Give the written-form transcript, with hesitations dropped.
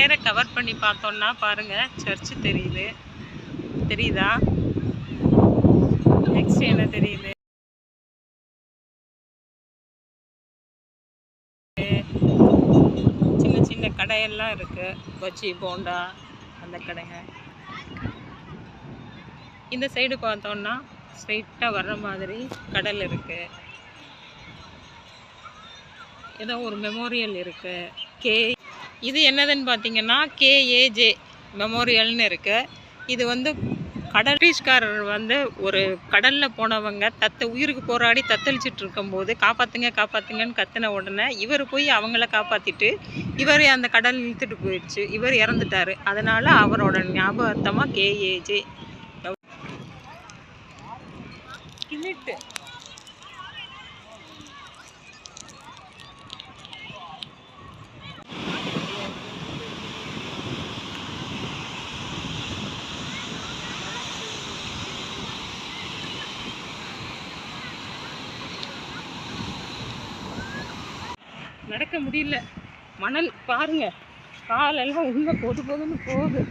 நேராக கவர் பண்ணி பார்த்தோம்னா பாருங்கள் சர்ச்சு தெரியுது. தெரியுதா? நெக்ஸ்ட் என்ன தெரியுது? சின்ன சின்ன கடையெல்லாம் இருக்குது. பஜ்ஜி போண்டா அந்த கடைங்க. இந்த சைடு பார்த்தோம்னா ஸ்ட்ரைட்டாக வர்ற மாதிரி கடல் இருக்குது. ஏதோ ஒரு மெமோரியல் இருக்குது. இது என்னதுன்னு பார்த்தீங்கன்னா KAJ மெமோரியல்னு இருக்குது. இது வந்து பிரிட்டிஷ்காரர் வந்து ஒரு கடலில் போனவங்க உயிருக்கு போராடி தத்தளிச்சிட்டு இருக்கும்போது காப்பாற்றுங்கன்னு கத்தின உடனே இவர் போய் அவங்கள காப்பாற்றிட்டு இவர் அந்த கடல் இழுத்துட்டு போயிடுச்சு. இவர் இறந்துட்டார். அதனால் அவரோட ஞாபகார்த்தமாக KAJ கிமிட்டு. நடக்க முடியல. மணல் பாருங்க, காலெல்லாம் உள்ள போதுன்னு போகுது.